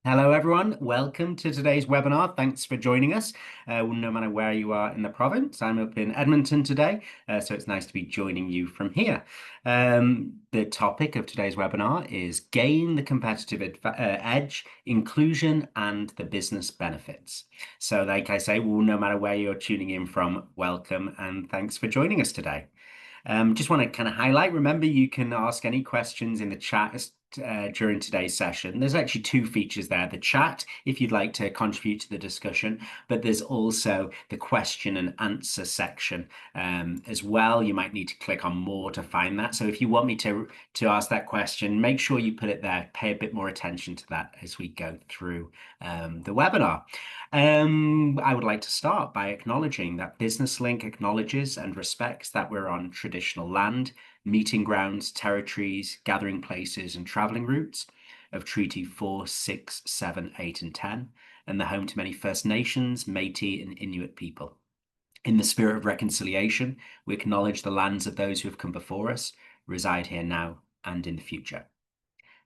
Hello, everyone. Welcome to today's webinar. Thanks for joining us. No matter where you are in the province, I'm up in Edmonton today, so it's nice to be joining you from here. The topic of today's webinar is Gain the Competitive Edge, Inclusion and the Business Benefits. So like I say, well, no matter where you're tuning in from, welcome and thanks for joining us today. Just want to kind of highlight, remember, you can ask any questions in the chat during today's session. There's actually two features there, the chat, if you'd like to contribute to the discussion, but there's also the question and answer section as well. You might need to click on more to find that. So if you want me to ask that question, make sure you put it there, pay a bit more attention to that as we go through the webinar. I would like to start by acknowledging that Business Link acknowledges and respects that we're on traditional land, meeting grounds, territories, gathering places, and traveling routes of Treaty 4, 6, 7, 8, and 10, and the home to many First Nations, Métis, and Inuit people. In the spirit of reconciliation, we acknowledge the lands of those who have come before us, reside here now, and in the future.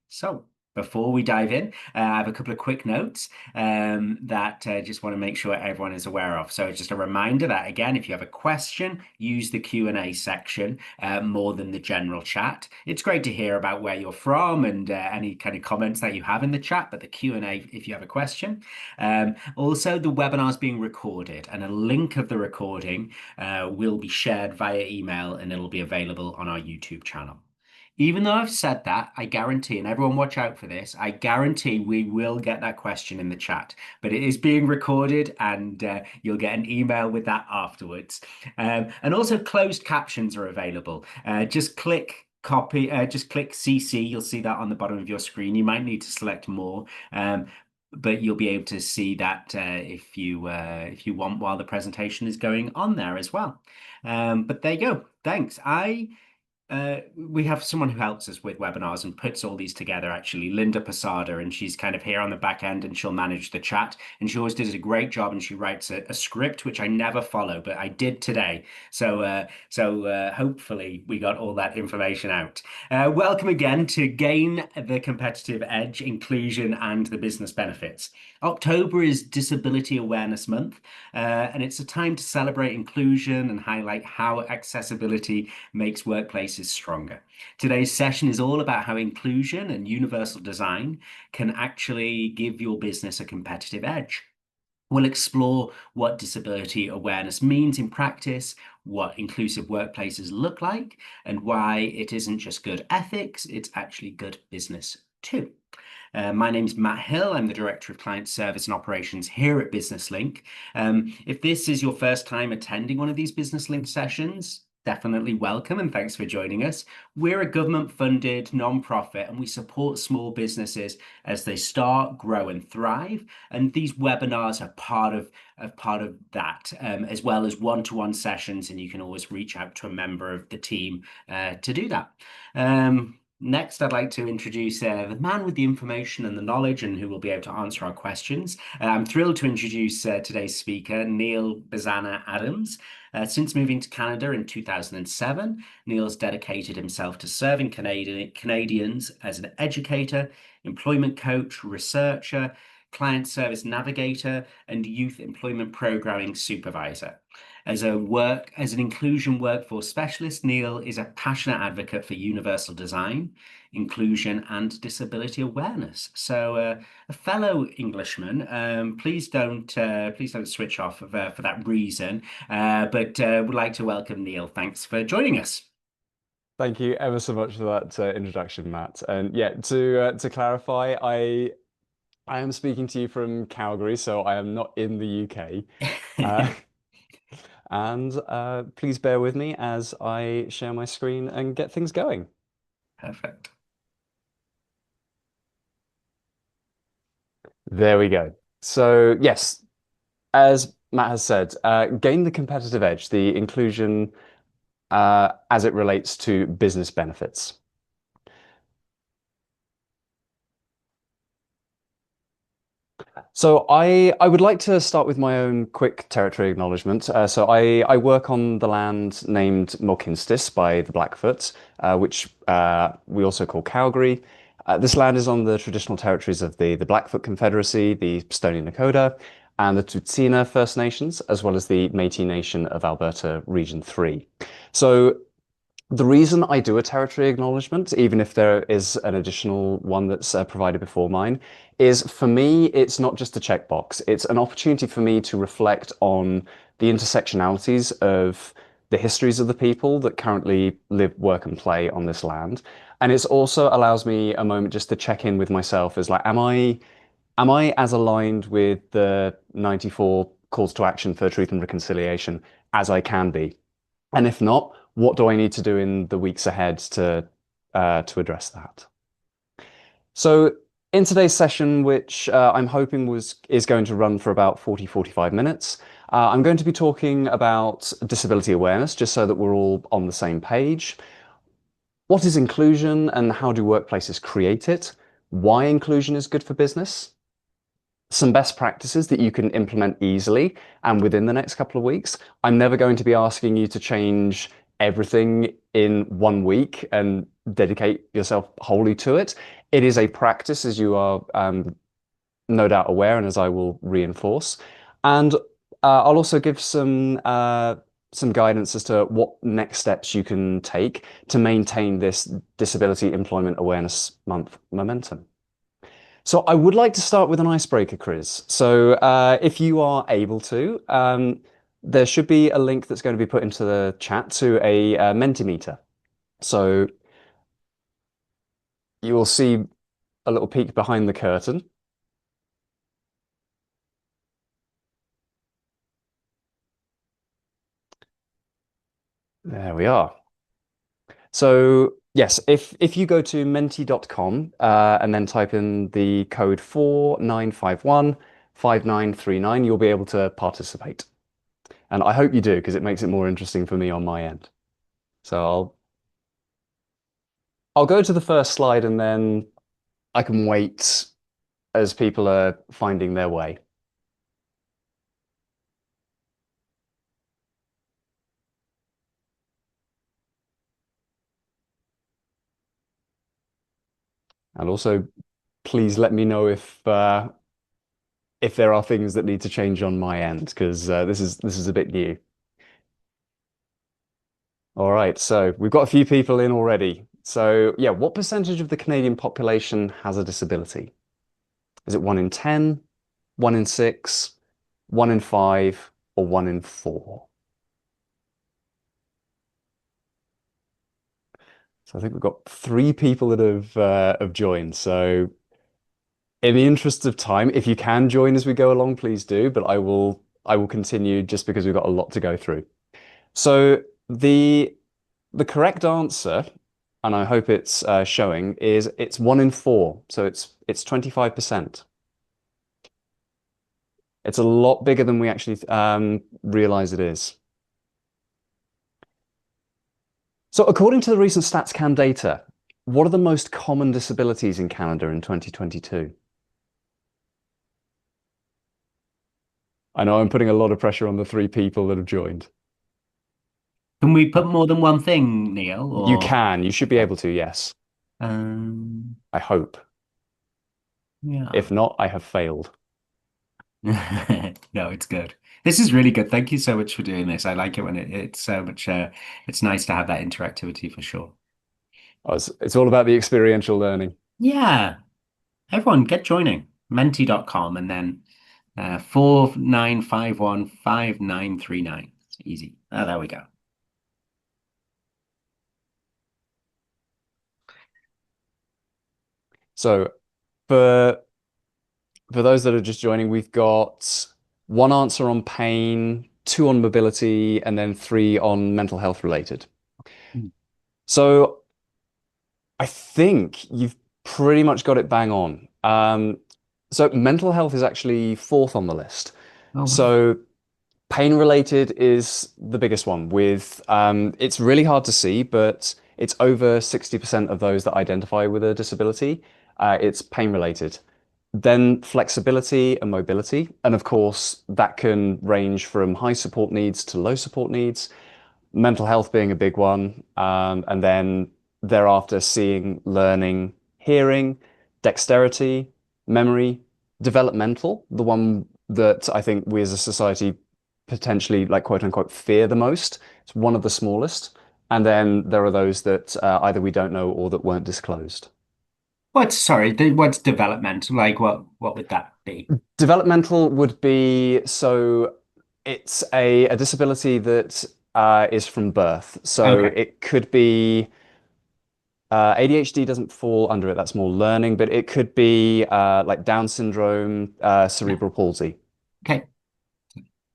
So, before we dive in, I have a couple of quick notes that just want to make sure everyone is aware of. So just a reminder that, again, if you have a question, use the Q&A section more than the general chat. It's great to hear about where you're from and any kind of comments that you have in the chat, but the Q&A if you have a question. Also, the webinar is being recorded and a link of the recording will be shared via email and it'll be available on our YouTube channel. Even though I've said that, I guarantee, and everyone watch out for this, I guarantee we will get that question in the chat, but it is being recorded and you'll get an email with that afterwards. And also closed captions are available. Just click copy, just click CC, you'll see that on the bottom of your screen. You might need to select more. But you'll be able to see that if you want while the presentation is going on there as well. But there you go. Thanks. We have someone who helps us with webinars and puts all these together, actually, Linda Posada, and she's kind of here on the back end and she'll manage the chat. And she always does a great job and she writes a script, which I never follow, but I did today. So hopefully we got all that information out. Welcome again to Gain the Competitive Edge, Inclusion and the Business Benefits. October is Disability Awareness Month, and it's a time to celebrate inclusion and highlight how accessibility makes workplaces stronger. Today's session is all about how inclusion and universal design can actually give your business a competitive edge. We'll explore what disability awareness means in practice, what inclusive workplaces look like, and why it isn't just good ethics, it's actually good business too. My name's Matt Hill. I'm the Director of Client Service and Operations here at Business Link. If this is your first time attending one of these Business Link sessions, definitely welcome and thanks for joining us. We're a government-funded nonprofit and we support small businesses as they start, grow and thrive. And these webinars are part of that, as well as one-to-one sessions, and you can always reach out to a member of the team to do that. Next, I'd like to introduce the man with the information and the knowledge and who will be able to answer our questions. I'm thrilled to introduce today's speaker, Neil Bazana Adams. Since moving to Canada in 2007, Neil's dedicated himself to serving Canadians as an educator, employment coach, researcher, client service navigator, and youth employment programming supervisor. As an inclusion workforce specialist, Neil is a passionate advocate for universal design, inclusion, and disability awareness. So, a fellow Englishman, please don't switch off for that reason. But would like to welcome Neil. Thanks for joining us. Thank you ever so much for that introduction, Matt. And yeah, to clarify, I am speaking to you from Calgary, so I am not in the UK. And please bear with me as I share my screen and get things going. Perfect. There we go. So yes, as Matt has said, gain the competitive edge, the inclusion as it relates to business benefits. So I would like to start with my own quick territory acknowledgement. So I work on the land named Mulkinstis by the Blackfoot, which we also call Calgary. This land is on the traditional territories of the Blackfoot Confederacy, the Stoney Nakoda, and the Tsuut'ina First Nations, as well as the Métis Nation of Alberta Region 3. So the reason I do a territory acknowledgement, even if there is an additional one that's provided before mine, is for me, it's not just a checkbox. It's an opportunity for me to reflect on the intersectionalities of the histories of the people that currently live, work, and play on this land. And it also allows me a moment just to check in with myself as like, am I as aligned with the 94 calls to action for truth and reconciliation as I can be? And if not, what do I need to do in the weeks ahead to address that? So in today's session, which I'm hoping is going to run for about 45 minutes, I'm going to be talking about disability awareness, just so that we're all on the same page. What is inclusion and how do workplaces create it? Why inclusion is good for business? Some best practices that you can implement easily and within the next couple of weeks. I'm never going to be asking you to change everything in 1 week and dedicate yourself wholly to it. It is a practice, as you are no doubt aware, and as I will reinforce. And I'll also give some guidance as to what next steps you can take to maintain this Disability Employment Awareness Month momentum. So I would like to start with an icebreaker, Chris. So if you are able to, there should be a link that's going to be put into the chat to a Mentimeter. So you will see a little peek behind the curtain. There we are. So yes, if you go to menti.com and then type in the code 49515939, you'll be able to participate. And I hope you do, because it makes it more interesting for me on my end. So I'll go to the first slide and then I can wait as people are finding their way. And also, please let me know if there are things that need to change on my end, because this is a bit new. All right, so we've got a few people in already. So yeah, what percentage of the Canadian population has a disability? Is it 1 in 10, 1 in 6, 1 in 5, or 1 in 4? So I think we've got 3 people that have joined. So in the interest of time, if you can join as we go along, please do. But I will continue just because we've got a lot to go through. So the correct answer, and I hope it's showing, is it's 1 in 4. So it's 25%. It's a lot bigger than we actually realize it is. So according to the recent StatsCan data, what are the most common disabilities in Canada in 2022? I know I'm putting a lot of pressure on the 3 people that have joined. Can we put more than one thing, Neil? You Or can, you should be able to, yes. um, I hope. yeah. If not, I have failed. No, it's good. This is really good. Thank you so much for doing this. I like it when it's so much. It's nice to have that interactivity for sure. Oh, it's all about the experiential learning. Yeah, everyone get joining menti.com and then 49515939. It's easy. Oh, there we go. So for those that are just joining, we've got 1 answer on pain, 2 on mobility, and then 3 on mental health related. Hmm. So I think you've pretty much got it bang on. So mental health is actually 4th on the list. Oh, wow. So pain related is the biggest one with it's really hard to see, but it's over 60% of those that identify with a disability. It's pain related. Then flexibility and mobility. And of course, that can range from high support needs to low support needs, mental health being a big one. And then thereafter, seeing, learning, hearing, dexterity, memory, developmental, the one that I think we as a society potentially like quote unquote fear the most. It's one of the smallest. And then there are those that either we don't know or that weren't disclosed. What's developmental? Like what would that be? Developmental would be so it's a disability that is from birth. So Okay. it could be ADHD doesn't fall under it. That's more learning, but it could be like Down syndrome, Yeah. cerebral palsy. Okay.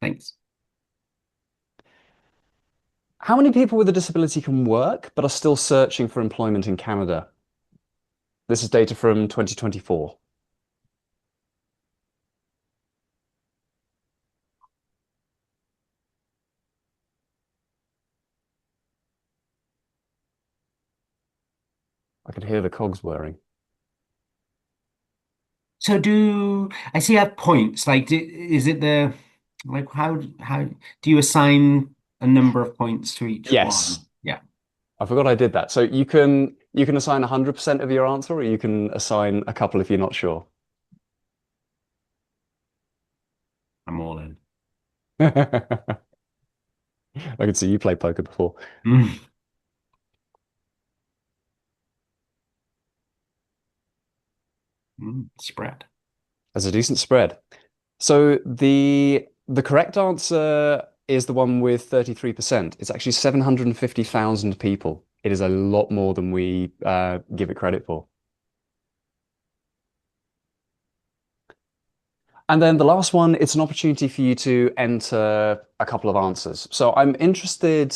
Thanks. How many people with a disability can work but are still searching for employment in Canada? This is data from 2024. I can hear the cogs whirring. So do I see I have points? Is it the like how do you assign a number of points to each Yes, one? Yeah, I forgot I did that. So you can assign 100% of your answer, or you can assign a couple if you're not sure. I'm all in. I can see you play poker before. Mm, spread. There's a decent spread. So the correct answer is the one with 33%. It's actually 750,000 people. It is a lot more than we give it credit for. And then the last one, it's an opportunity for you to enter a couple of answers. So I'm interested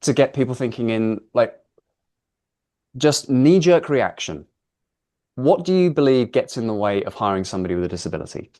to get people thinking in like just knee-jerk reaction. What do you believe gets in the way of hiring somebody with a disability?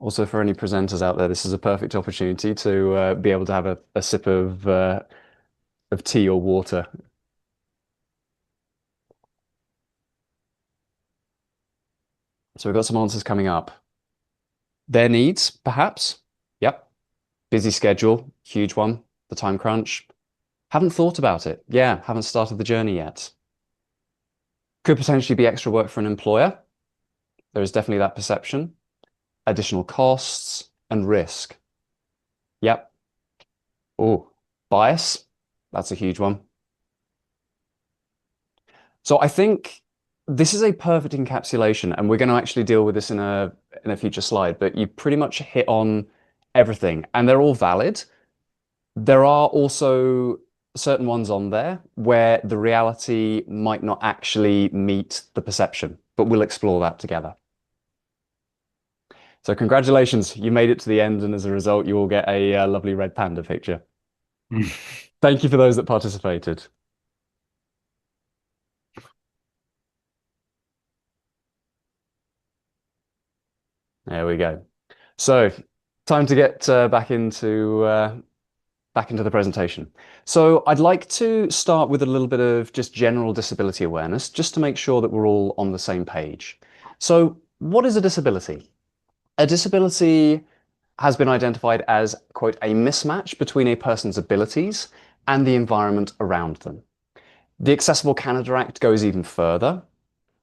Also, for any presenters out there, this is a perfect opportunity to be able to have a sip of tea or water. So we've got some answers coming up. Their needs, perhaps. Yep. Busy schedule, huge one. The time crunch. Haven't thought about it. Yeah, haven't started the journey yet. Could potentially be extra work for an employer. There is definitely that perception. Additional costs and risk. Yep. Oh, bias. That's a huge one. So I think this is a perfect encapsulation, and we're going to actually deal with this in a future slide, but you pretty much hit on everything, and they're all valid. There are also certain ones on there where the reality might not actually meet the perception, but we'll explore that together. So congratulations, you made it to the end, and as a result, you will get a lovely red panda picture. Thank you for those that participated. There we go. So, time to get back into the presentation. So, I'd like to start with a little bit of just general disability awareness, just to make sure that we're all on the same page. So, what is a disability? A disability has been identified as, quote, a mismatch between a person's abilities and the environment around them. The Accessible Canada Act goes even further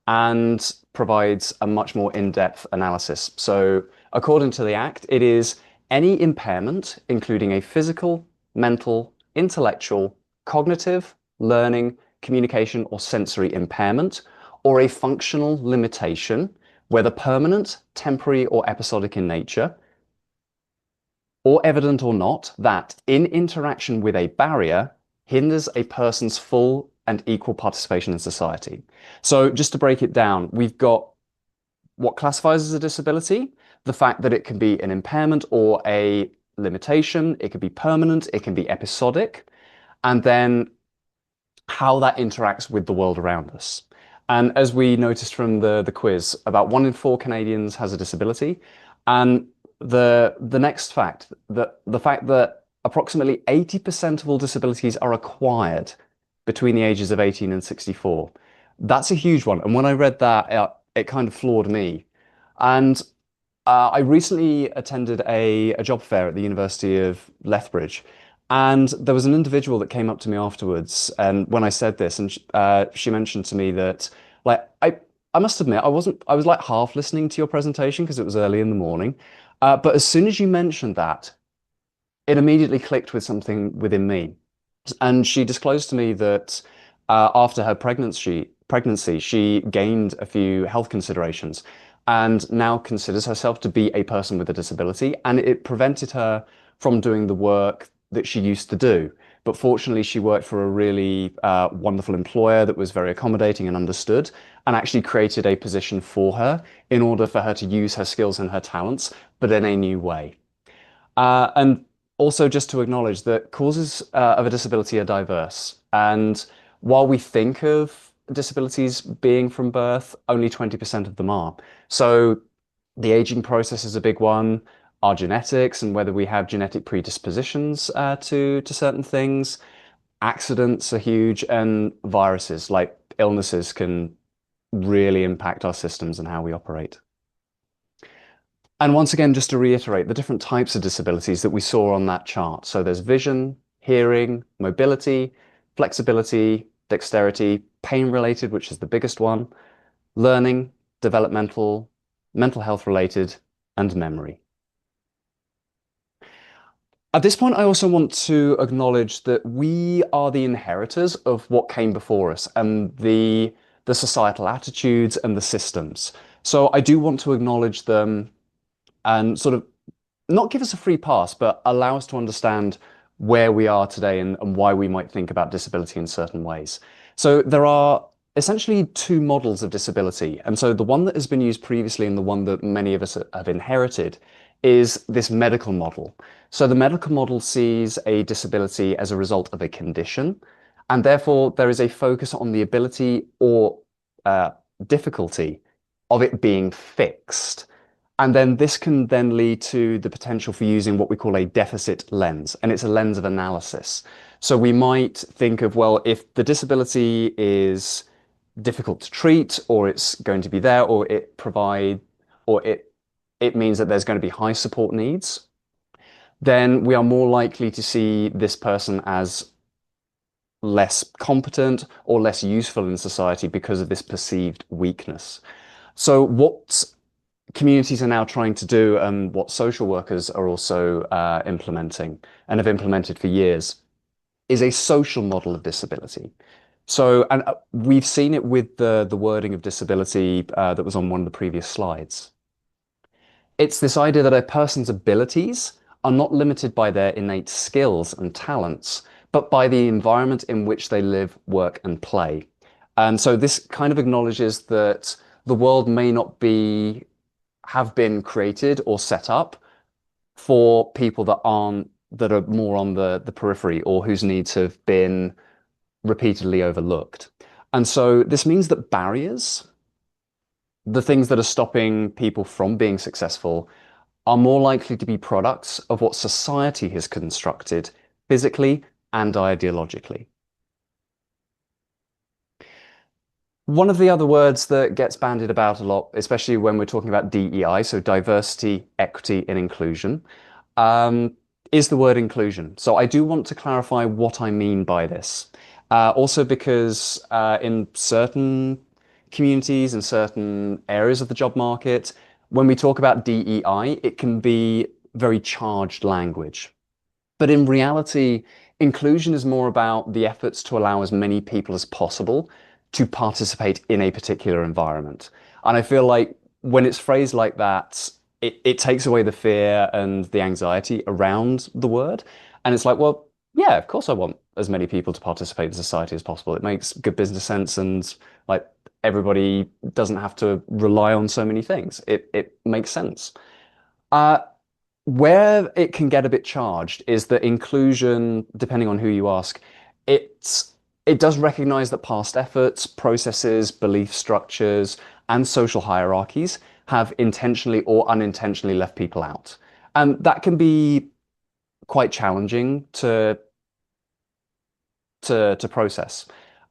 and provides a much more in-depth analysis. So, according to the Act, it is any impairment, including a physical, mental, intellectual, cognitive, learning, communication, or sensory impairment, or a functional limitation, whether permanent, temporary, or episodic in nature, or evident or not, that in interaction with a barrier hinders a person's full and equal participation in society. So just to break it down, we've got what classifies as a disability, the fact that it can be an impairment or a limitation, it can be permanent, it can be episodic, and then how that interacts with the world around us. And as we noticed from the quiz, about 1 in 4 Canadians has a disability. And The next fact, that the fact that approximately 80% of all disabilities are acquired between the ages of 18 and 64. That's a huge one. And when I read that, it kind of floored me. And I recently attended a job fair at the University of Lethbridge, and there was an individual that came up to me afterwards, and when I said this, and she mentioned to me that, like, I must admit, I was like half listening to your presentation because it was early in the morning, but as soon as you mentioned that, it immediately clicked with something within me. And she disclosed to me that after her pregnancy, she gained a few health considerations and now considers herself to be a person with a disability. And it prevented her from doing the work that she used to do. But fortunately, she worked for a really wonderful employer that was very accommodating and understood, and actually created a position for her in order for her to use her skills and her talents, but in a new way. And also just to acknowledge that causes of a disability are diverse. And while we think of disabilities being from birth, only 20% of them are. So the aging process is a big one, our genetics and whether we have genetic predispositions to certain things. Accidents are huge, and viruses like illnesses can really impact our systems and how we operate. And once again, just to reiterate the different types of disabilities that we saw on that chart. So there's vision, hearing, mobility, flexibility, dexterity, pain related, which is the biggest one, learning, developmental, mental health related, and memory. At this point, I also want to acknowledge that we are the inheritors of what came before us and the societal attitudes and the systems. So I do want to acknowledge them and sort of not give us a free pass, but allow us to understand where we are today and why we might think about disability in certain ways. So there are essentially two models of disability. And so the one that has been used previously and the one that many of us have inherited is this medical model. So the medical model sees a disability as a result of a condition, and therefore there is a focus on the ability or uh, difficulty of it being fixed. And then this can then lead to the potential for using what we call a deficit lens, and it's a lens of analysis. So we might think of, well, if the disability is difficult to treat, or it's going to be there, or it means that there's going to be high support needs, then we are more likely to see this person as less competent or less useful in society because of this perceived weakness. So what communities are now trying to do, and what social workers are also implementing and have implemented for years, is a social model of disability. So, and we've seen it with the wording of disability that was on one of the previous slides. It's this idea that a person's abilities are not limited by their innate skills and talents, but by the environment in which they live, work, and play. And so this kind of acknowledges that the world may not have been created or set up for people that are more on the periphery, or whose needs have been repeatedly overlooked. And so this means that barriers, the things that are stopping people from being successful, are more likely to be products of what society has constructed physically and ideologically. One of the other words that gets bandied about a lot, especially when we're talking about DEI, so diversity, equity, and inclusion, um, is the word inclusion. So I do want to clarify what I mean by this. Also because in certain communities and certain areas of the job market, when we talk about DEI, it can be very charged language. But in reality, inclusion is more about the efforts to allow as many people as possible to participate in a particular environment. And I feel like when it's phrased like that, it takes away the fear and the anxiety around the word. And it's like, well, yeah, of course I want as many people to participate in society as possible. It makes good business sense, and like everybody doesn't have to rely on so many things. It makes sense. Uh, where it can get a bit charged is that inclusion, depending on who you ask, it does recognize that past efforts, processes, belief structures, and social hierarchies have intentionally or unintentionally left people out. And that can be quite challenging to process.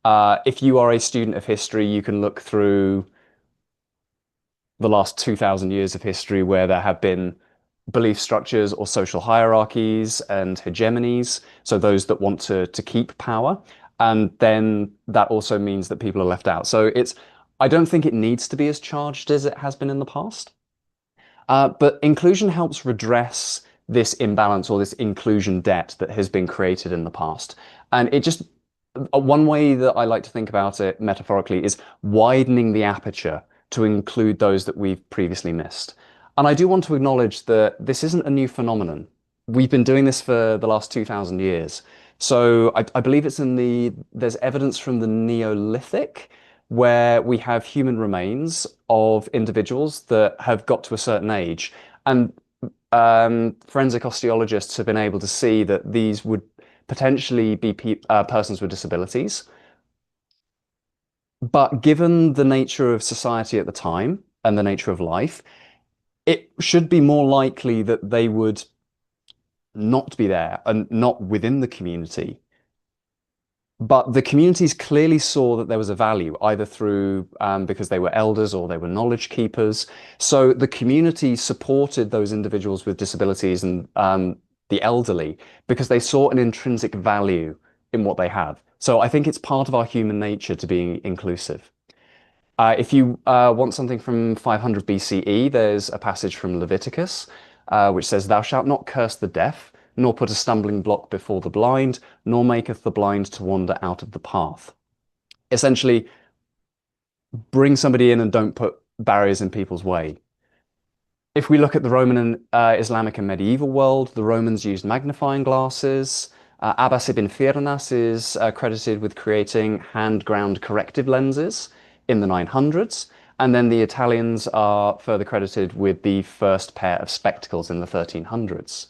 If you are a student of history, you can look through the last 2,000 years of history where there have been belief structures or social hierarchies and hegemonies, so those that want to keep power. And then that also means that people are left out. So I don't think it needs to be as charged as it has been in the past. But inclusion helps redress this imbalance or this inclusion debt that has been created in the past. And one way that I like to think about it metaphorically is widening the aperture to include those that we've previously missed. And I do want to acknowledge that this isn't a new phenomenon. We've been doing this for the last 2,000 years. So I believe there's evidence from the Neolithic where we have human remains of individuals that have got to a certain age. And forensic osteologists have been able to see that these would potentially be persons with disabilities. But given the nature of society at the time and the nature of life, it should be more likely that they would not be there and not within the community. But the communities clearly saw that there was a value, either through because they were elders or they were knowledge keepers. So the community supported those individuals with disabilities and the elderly because they saw an intrinsic value in what they have. So I think it's part of our human nature to be inclusive. If you want something from 500 BCE, there's a passage from Leviticus which says, "Thou shalt not curse the deaf, nor put a stumbling block before the blind, nor maketh the blind to wander out of the path." Essentially, bring somebody in and don't put barriers in people's way. If we look at the Roman and Islamic and medieval world, the Romans used magnifying glasses. Abbas ibn Firnas is credited with creating hand-ground corrective lenses in the 900s. And then the Italians are further credited with the first pair of spectacles in the 1300s.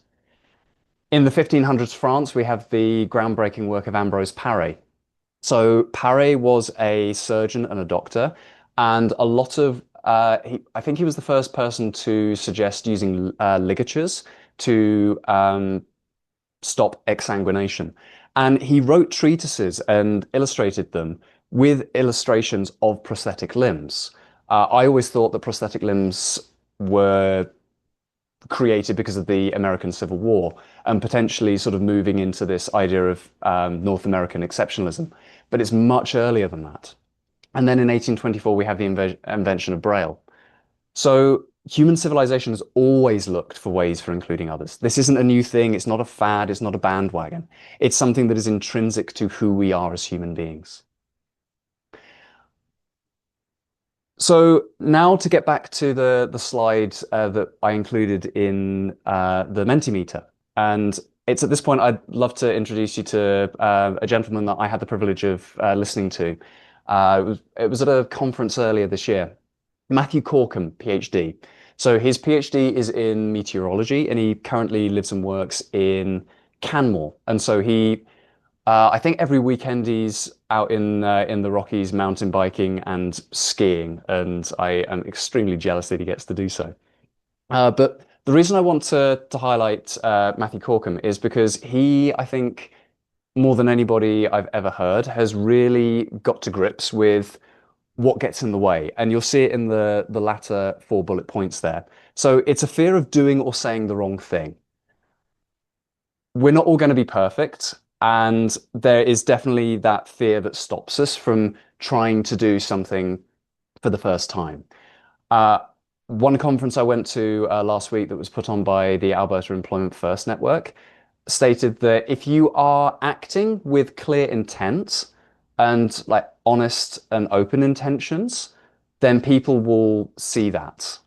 In the 1500s France, we have the groundbreaking work of Ambrose Paré. So Paré was a surgeon and a doctor, and a lot of I think he was the first person to suggest using ligatures to stop exsanguination. And he wrote treatises and illustrated them with illustrations of prosthetic limbs. I always thought that prosthetic limbs were created because of the American Civil War and potentially sort of moving into this idea of North American exceptionalism. But it's much earlier than that. And then in 1824, we have the invention of Braille. So human civilization has always looked for ways for including others. This isn't a new thing. It's not a fad. It's not a bandwagon. It's something that is intrinsic to who we are as human beings. So now to get back to the slide that I included in the Mentimeter. And it's at this point I'd love to introduce you to a gentleman that I had the privilege of listening to. It was at a conference earlier this year. Matthew Corkum, PhD. So his PhD is in meteorology, and he currently lives and works in Canmore. And so I think every weekend he's out in the Rockies mountain biking and skiing, and I am extremely jealous that he gets to do so. But the reason I want to highlight Matthew Corkum is because he, I think, more than anybody I've ever heard, has really got to grips with what gets in the way. And you'll see it in the latter 4 bullet points there. So it's a fear of doing or saying the wrong thing. We're not all going to be perfect. And there is definitely that fear that stops us from trying to do something for the first time. Uh, One conference I went to last week that was put on by the Alberta Employment First Network stated that if you are acting with clear intent and like honest and open intentions, then people will see that.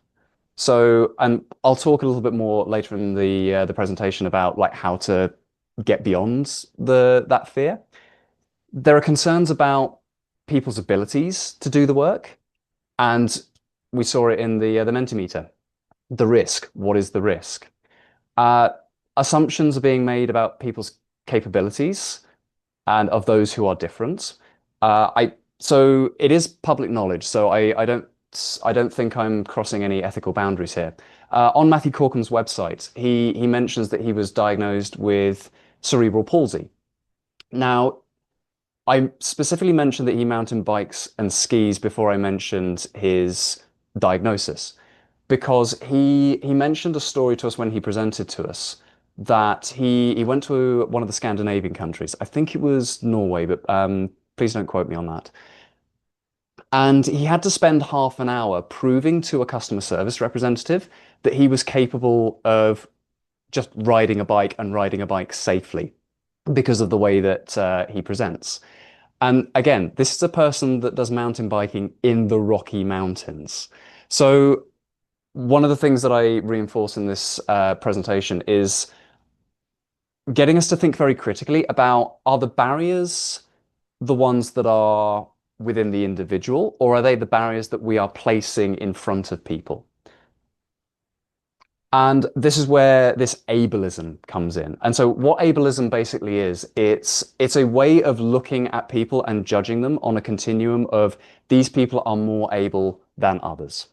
So, and I'll talk a little bit more later in the presentation about like how to get beyond that fear. There are concerns about people's abilities to do the work, and we saw it in the Mentimeter. The risk. What is the risk? Uh, Assumptions are being made about people's capabilities and of those who are different. So it is public knowledge. So I don't I don't think I'm crossing any ethical boundaries here. On Matthew Corcom's website, he mentions that he was diagnosed with cerebral palsy. Now, I specifically mentioned that he mountain bikes and skis before I mentioned his diagnosis, because he mentioned a story to us when he presented to us that he went to one of the Scandinavian countries. I think it was Norway, but please don't quote me on that. And he had to spend half an hour proving to a customer service representative that he was capable of just riding a bike and riding a bike safely because of the way that he presents. And again, this is a person that does mountain biking in the Rocky Mountains. So one of the things that I reinforce in this presentation is getting us to think very critically about, are the barriers the ones that are within the individual, or are they the barriers that we are placing in front of people? And this is where this ableism comes in. And so what ableism basically is, it's a way of looking at people and judging them on a continuum of these people are more able than others.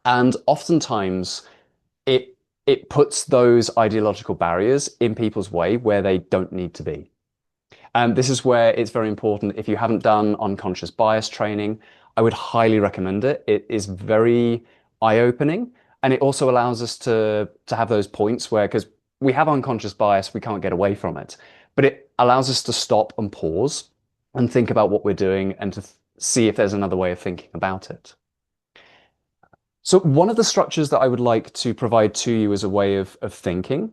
And oftentimes it puts those ideological barriers in people's way where they don't need to be. And this is where it's very important. If you haven't done unconscious bias training, I would highly recommend it. It is very eye-opening, and it also allows us to have those points where, because we have unconscious bias, we can't get away from it, but it allows us to stop and pause and think about what we're doing and to see if there's another way of thinking about it. So one of the structures that I would like to provide to you as a way of thinking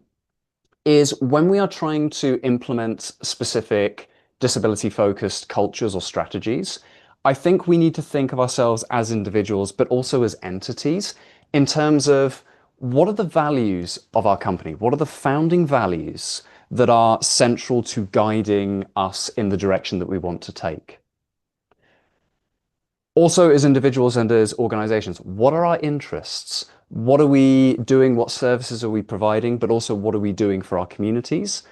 is when we are trying to implement specific disability-focused cultures or strategies, I think we need to think of ourselves as individuals, but also as entities in terms of what are the values of our company? What are the founding values that are central to guiding us in the direction that we want to take? Also, as individuals and as organizations, what are our interests? What are we doing? What services are we providing? But also, what are we doing for our communities?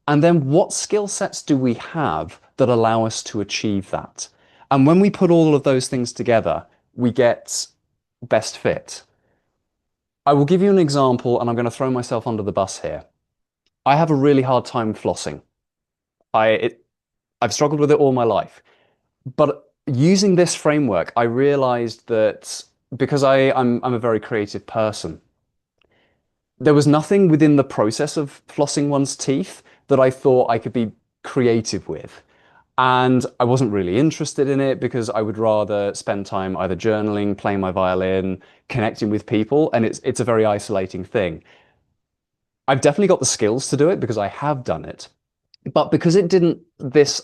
And then what skill sets do we have that allow us to achieve that? And when we put all of those things together, we get best fit. I will give you an example, and I'm going to throw myself under the bus here. I have a really hard time flossing. I've struggled with it all my life. But using this framework, I realized that because I'm a very creative person, there was nothing within the process of flossing one's teeth that I thought I could be creative with. And I wasn't really interested in it because I would rather spend time either journaling, playing my violin, connecting with people, and it's a very isolating thing. I've definitely got the skills to do it because I have done it, but because it didn't, this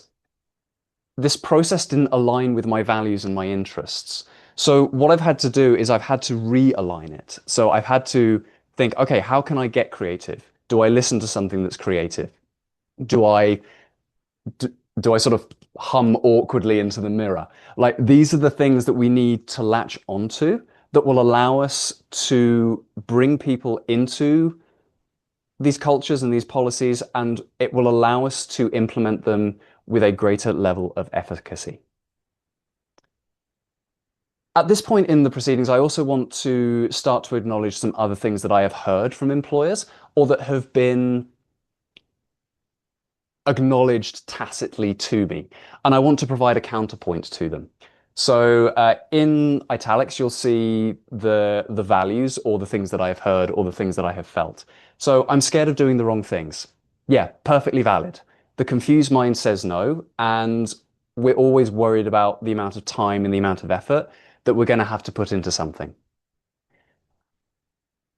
process didn't align with my values and my interests. So what I've had to do is I've had to realign it. So I've had to think, okay, how can I get creative? Do I listen to something that's creative? Do I do, do I sort of hum awkwardly into the mirror? Like these are the things that we need to latch onto that will allow us to bring people into these cultures and these policies, and it will allow us to implement them with a greater level of efficacy. At this point in the proceedings, I also want to start to acknowledge some other things that I have heard from employers or that have been acknowledged tacitly to me, and I want to provide a counterpoint to them. So in italics, you'll see the values or the things that I have heard or the things that I have felt. So I'm scared of doing the wrong things. Yeah, perfectly valid. The confused mind says no, and we're always worried about the amount of time and the amount of effort that we're going to have to put into something.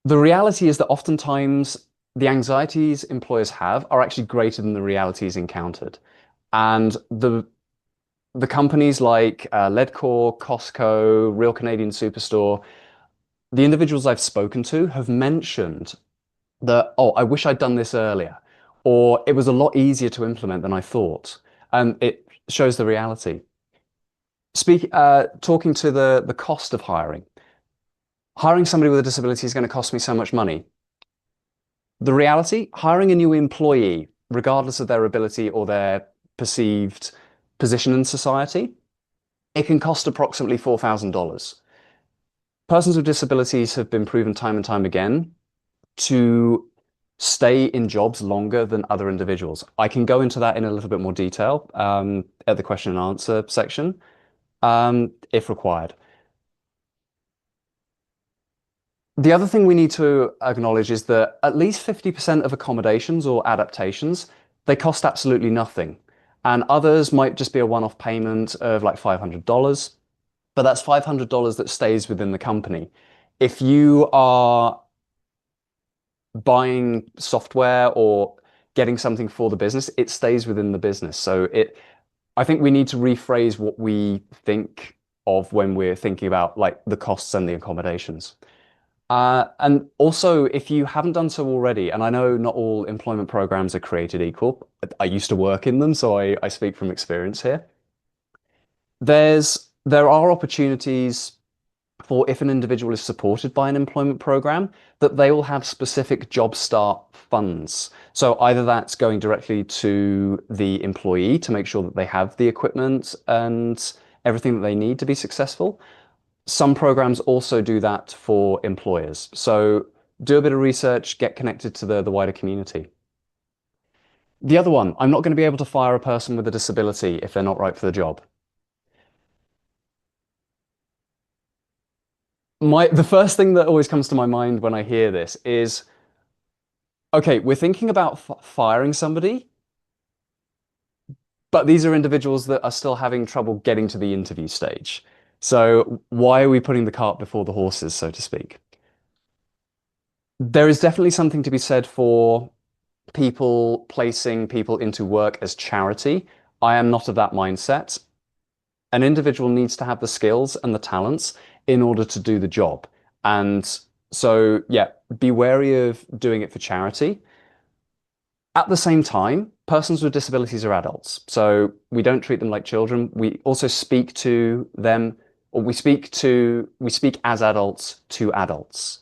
The reality is that oftentimes the anxieties employers have are actually greater than the realities encountered. And the companies like Ledcor, Costco, Real Canadian Superstore, the individuals I've spoken to have mentioned that, oh, I wish I'd done this earlier, or it was a lot easier to implement than I thought. And it shows the reality. Talking to the cost of hiring. Hiring somebody with a disability is going to cost me so much money. The reality, hiring a new employee, regardless of their ability or their perceived position in society, it can cost approximately $4,000. persons with disabilities have been proven time and time again to stay in jobs longer than other individuals. I can go into that in a little bit more detail at the question and answer section, if required. The other thing we need to acknowledge is that at least 50% of accommodations or adaptations, they cost absolutely nothing. And others might just be a one-off payment of like $500, but that's $500 that stays within the company. If you are buying software or getting something for the business, it stays within the business. I think we need to rephrase what we think of when we're thinking about like the costs and the accommodations. And also, if you haven't done so already, and I know not all employment programs are created equal, I used to work in them, so I speak from experience here. There are opportunities for if an individual is supported by an employment program, that they will have specific job start funds. So either that's going directly to the employee to make sure that they have the equipment and everything that they need to be successful. Some programs also do that for employers. So do a bit of research, get connected to the wider community. The other one, I'm not going to be able to fire a person with a disability if they're not right for the job. The first thing that always comes to my mind when I hear this is, okay, we're thinking about firing somebody, but these are individuals that are still having trouble getting to the interview stage. So why are we putting the cart before the horses, so to speak? There is definitely something to be said for people placing people into work as charity. I am not of that mindset. An individual needs to have the skills and the talents in order to do the job. And so, yeah, be wary of doing it for charity. At the same time, persons with disabilities are adults. So we don't treat them like children. We also speak to them, or we speak as adults to adults.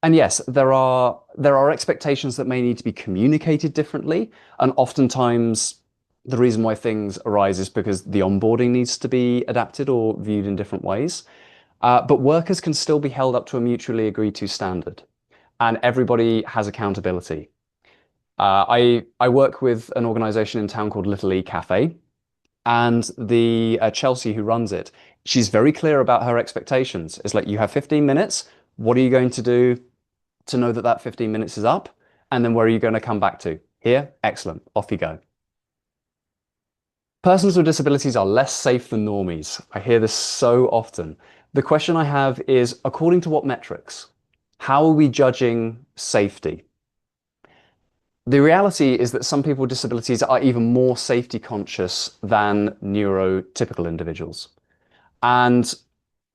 And yes, there are expectations that may need to be communicated differently, and oftentimes the reason why things arise is because the onboarding needs to be adapted or viewed in different ways. But workers can still be held up to a mutually agreed to standard, and everybody has accountability. I work with an organization in town called Little E Cafe, and the Chelsea who runs it, she's very clear about her expectations. It's like, you have 15 minutes. What are you going to do to know that that 15 minutes is up? And then where are you going to come back to? Here? Excellent. Off you go. Persons with disabilities are less safe than normies. I hear this so often. The question I have is, according to what metrics? How are we judging safety? The reality is that some people with disabilities are even more safety conscious than neurotypical individuals. And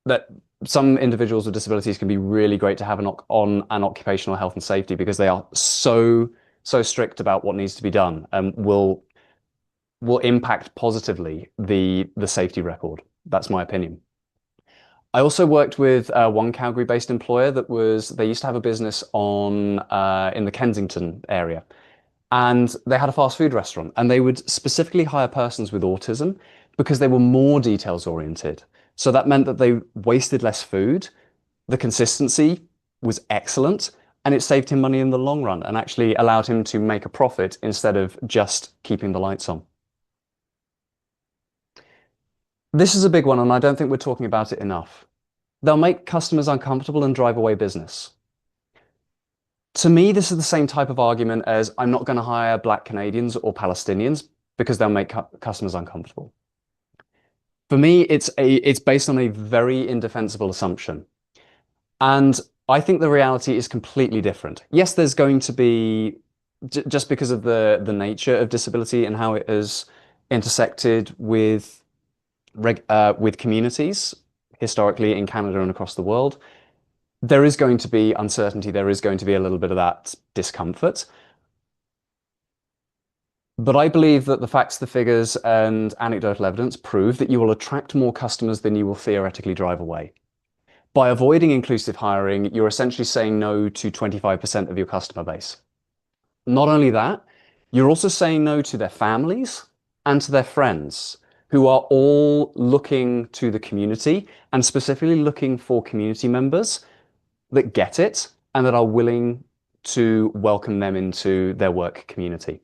that some individuals with disabilities can be really great to have on an occupational health and safety because they are so strict about what needs to be done and will impact positively the safety record. That's my opinion. I also worked with one Calgary-based employer they used to have a business in the Kensington area. And they had a fast food restaurant, and they would specifically hire persons with autism because they were more details oriented. So that meant that they wasted less food, the consistency was excellent, and it saved him money in the long run and actually allowed him to make a profit instead of just keeping the lights on. This is a big one, and I don't think we're talking about it enough. They'll make customers uncomfortable and drive away business. To me, this is the same type of argument as I'm not going to hire Black Canadians or Palestinians because they'll make customers uncomfortable. For me, it's based on a very indefensible assumption. And I think the reality is completely different. Yes, there's going to be, just because of the nature of disability and how it has intersected with communities historically in Canada and across the world, there is going to be uncertainty. There is going to be a little bit of that discomfort. But I believe that the facts, the figures, and anecdotal evidence prove that you will attract more customers than you will theoretically drive away. By avoiding inclusive hiring, you're essentially saying no to 25% of your customer base. Not only that, you're also saying no to their families and to their friends. who are all looking to the community and specifically looking for community members that get it and that are willing to welcome them into their work community.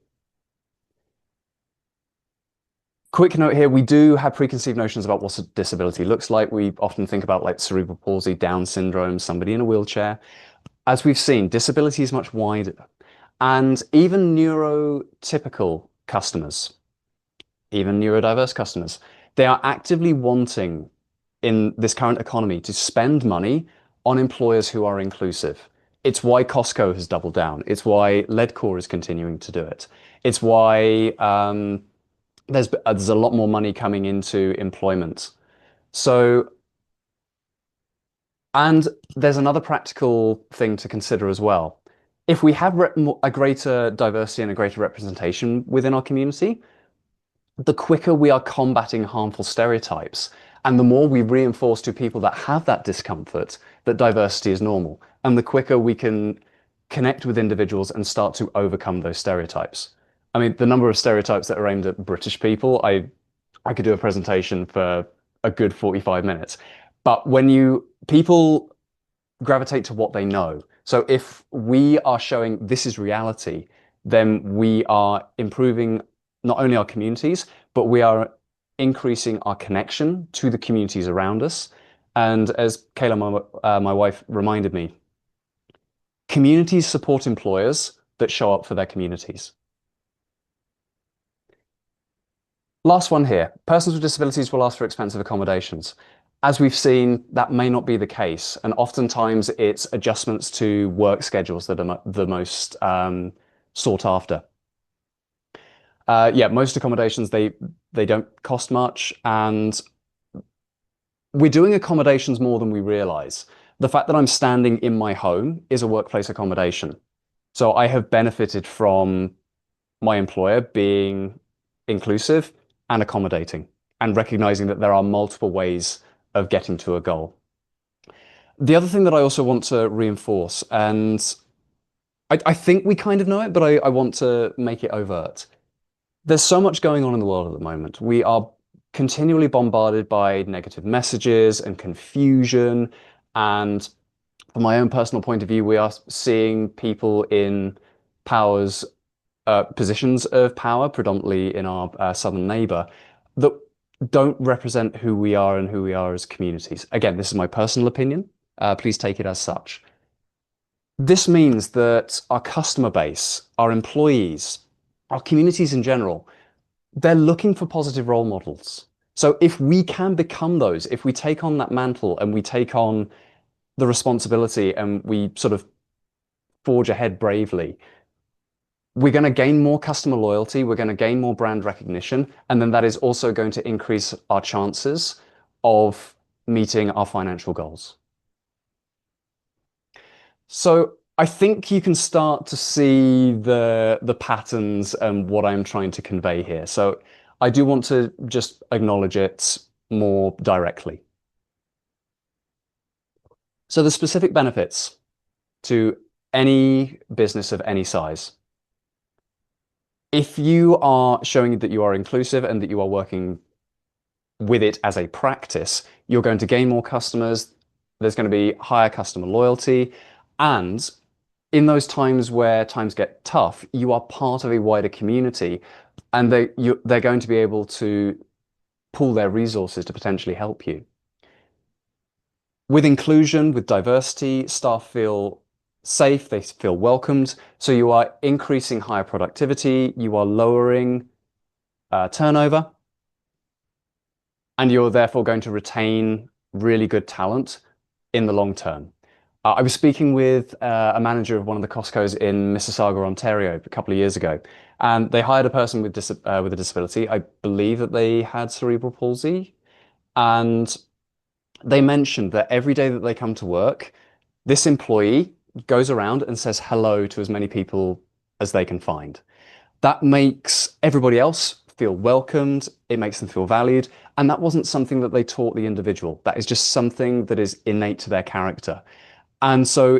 Quick note here, we do have preconceived notions about what a disability looks like. We often think about like cerebral palsy, Down syndrome, somebody in a wheelchair. As we've seen, disability is much wider. And even neurotypical customers, even neurodiverse customers, they are actively wanting in this current economy to spend money on employers who are inclusive. It's why Costco has doubled down. It's why Ledcor is continuing to do it. It's why there's a lot more money coming into employment. So, and there's another practical thing to consider as well. If we have a greater diversity and a greater representation within our community, the quicker we are combating harmful stereotypes and the more we reinforce to people that have that discomfort that diversity is normal, and the quicker we can connect with individuals and start to overcome those stereotypes. I mean, the number of stereotypes that are aimed at British people, I could do a presentation for a good 45 minutes. But when people gravitate to what they know. So if we are showing this is reality, then we are improving not only our communities, but we are increasing our connection to the communities around us. And as Kayla, my wife, reminded me, communities support employers that show up for their communities. Last one here. Persons with disabilities will ask for expensive accommodations. As we've seen, that may not be the case. And oftentimes it's adjustments to work schedules that are the most sought after. Yeah, most accommodations, they don't cost much. And we're doing accommodations more than we realize. The fact that I'm standing in my home is a workplace accommodation. So I have benefited from my employer being inclusive and accommodating and recognizing that there are multiple ways of getting to a goal. The other thing that I also want to reinforce, and I think we kind of know it, but I want to make it overt. There's so much going on in the world at the moment. We are continually bombarded by negative messages and confusion. And from my own personal point of view, we are seeing people in positions of power, predominantly in our southern neighbor, that don't represent who we are and who we are as communities. Again, this is my personal opinion. Please take it as such. This means that our customer base, our employees, our communities in general, they're looking for positive role models. So if we can become those, if we take on that mantle and we take on the responsibility and we sort of forge ahead bravely, we're going to gain more customer loyalty, we're going to gain more brand recognition, and then that is also going to increase our chances of meeting our financial goals. So I think you can start to see the patterns and what I'm trying to convey here. So I do want to just acknowledge it more directly. So the specific benefits to any business of any size. If you are showing that you are inclusive and that you are working with it as a practice, you're going to gain more customers. There's going to be higher customer loyalty. And in those times where times get tough, you are part of a wider community and they're going to be able to pool their resources to potentially help you. With inclusion, with diversity, staff feel safe, they feel welcomed. So you are increasing higher productivity, you are lowering turnover, and you're therefore going to retain really good talent in the long term. I was speaking with a manager of one of the Costco's in Mississauga, Ontario, a couple of years ago, and they hired a person with a disability. I believe that they had cerebral palsy, and they mentioned that every day that they come to work, this employee goes around and says hello to as many people as they can find. That makes everybody else feel welcomed, it makes them feel valued, and that wasn't something that they taught the individual. That is just something that is innate to their character. And so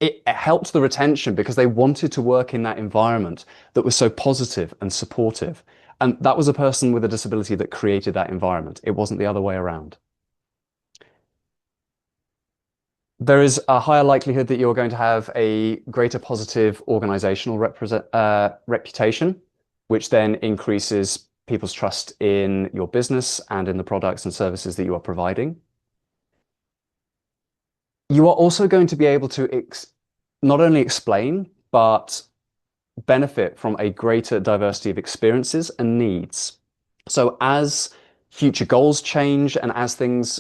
it helped the retention because they wanted to work in that environment that was so positive and supportive. And that was a person with a disability that created that environment. It wasn't the other way around. There is a higher likelihood that you're going to have a greater positive organizational reputation, which then increases people's trust in your business and in the products and services that you are providing. You are also going to be able to not only explain, but benefit from a greater diversity of experiences and needs. So as future goals change and as things,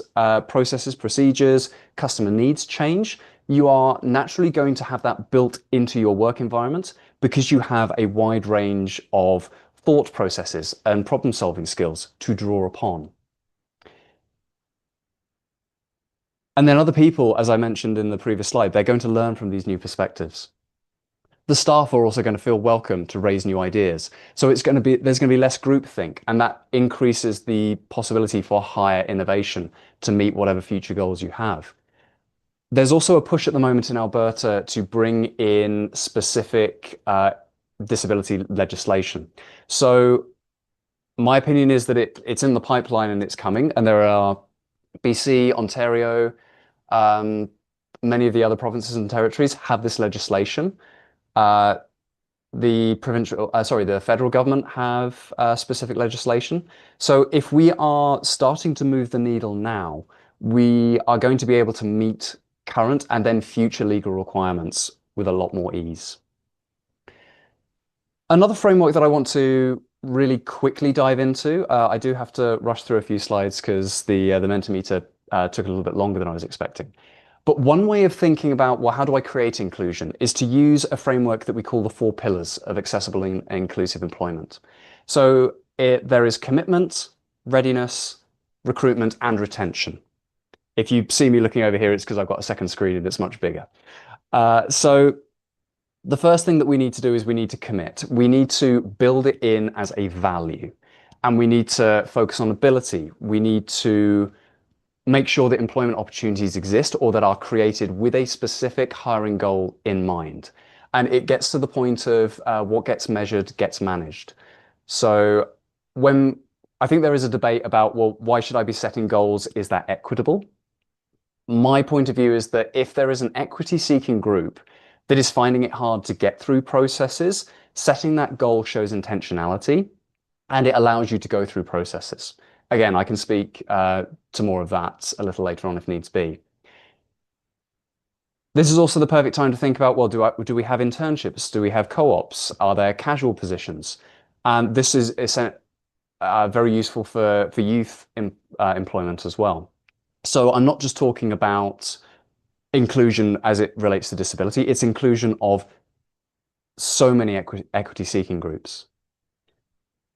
processes, procedures, customer needs change, you are naturally going to have that built into your work environment because you have a wide range of thought processes and problem-solving skills to draw upon. And then other people, as I mentioned in the previous slide, they're going to learn from these new perspectives. The staff are also going to feel welcome to raise new ideas. So there's going to be less groupthink, and that increases the possibility for higher innovation to meet whatever future goals you have. There's also a push at the moment in Alberta to bring in specific disability legislation. So my opinion is that it's in the pipeline and it's coming, and there are BC, Ontario, um, many of the other provinces and territories have this legislation. Uh, the federal government have specific legislation. So if we are starting to move the needle now, we are going to be able to meet current and then future legal requirements with a lot more ease. Another framework that I want to really quickly dive into, I do have to rush through a few slides because the Mentimeter took a little bit longer than I was expecting. But one way of thinking about, well, how do I create inclusion is to use a framework that we call the 4 pillars of accessible and inclusive employment. So there is commitment, readiness, recruitment, and retention. If you see me looking over here, it's because I've got a second screen that's much bigger. So the first thing that we need to do is we need to commit. We need to build it in as a value, and we need to focus on ability. We need to make sure that employment opportunities exist or that are created with a specific hiring goal in mind. And it gets to the point of what gets measured gets managed. So when I think there is a debate about, well, why should I be setting goals? Is that equitable? My point of view is that if there is an equity-seeking group that is finding it hard to get through processes, setting that goal shows intentionality and it allows you to go through processes. Again, I can speak to more of that a little later on if needs be. This is also the perfect time to think about, well, do we have internships? Do we have co-ops? Are there casual positions? And this is very useful for youth employment as well. So I'm not just talking about inclusion as it relates to disability, it's inclusion of so many equity-seeking groups.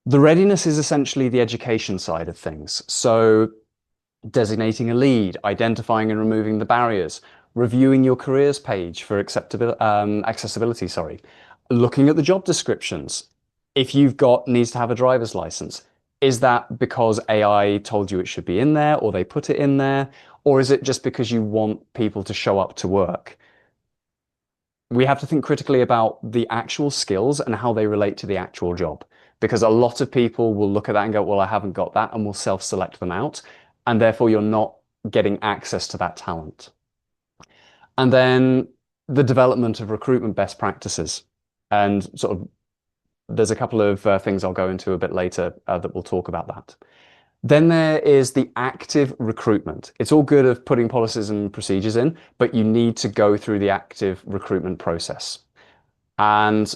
The readiness is essentially the education side of things. So designating a lead, identifying and removing the barriers, reviewing your careers page for accessibility, looking at the job descriptions. If you've got needs to have a driver's license, is that because AI told you it should be in there or they put it in there? Or is it just because you want people to show up to work? We have to think critically about the actual skills and how they relate to the actual job. Because a lot of people will look at that and go, well, I haven't got that, and will self-select them out. And therefore, you're not getting access to that talent. And then the development of recruitment best practices. And sort of, there's a couple of things I'll go into a bit later that will talk about that. Then there is the active recruitment. It's all good of putting policies and procedures in, but you need to go through the active recruitment process. And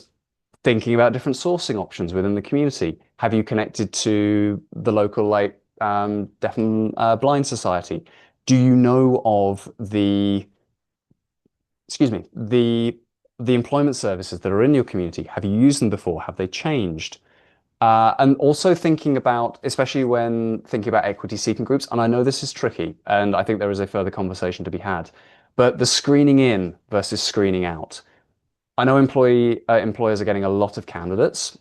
thinking about different sourcing options within the community. Have you connected to the local deaf and blind society? Do you know of the employment services that are in your community? Have you used them before? Have they changed? And also thinking about, especially when thinking about equity-seeking groups, and I know this is tricky, and I think there is a further conversation to be had, but the screening in versus screening out. I know employers are getting a lot of candidates.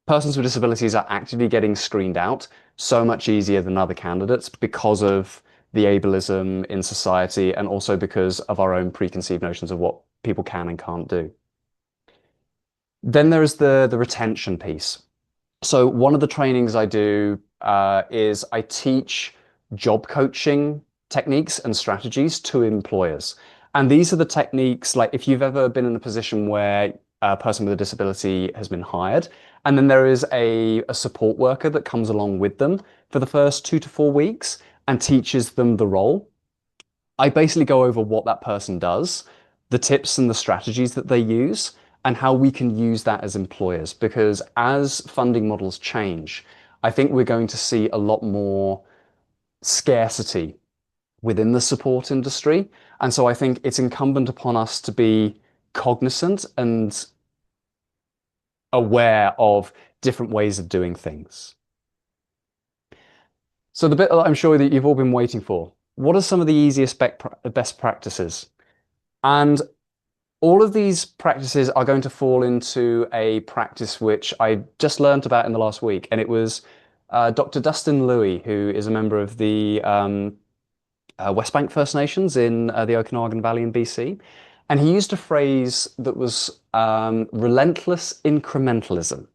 Persons with disabilities are actively getting screened out so much easier than other candidates because of the ableism in society and also because of our own preconceived notions of what people can and can't do. Then there is the retention piece. So one of the trainings I do is I teach job coaching techniques and strategies to employers. And these are the techniques, like if you've ever been in a position where a person with a disability has been hired, and then there is a support worker that comes along with them for the first 2 to 4 weeks and teaches them the role. I basically go over what that person does, the tips and the strategies that they use, and how we can use that as employers. Because as funding models change, I think we're going to see a lot more scarcity within the support industry. And so I think it's incumbent upon us to be cognizant and aware of different ways of doing things. So the bit that I'm sure that you've all been waiting for, what are some of the easiest best practices? And all of these practices are going to fall into a practice which I just learned about in the last week, and it was Dr. Dustin Louis, who is a member of the West Bank First Nations in the Okanagan Valley in BC. And he used a phrase that was relentless incrementalism.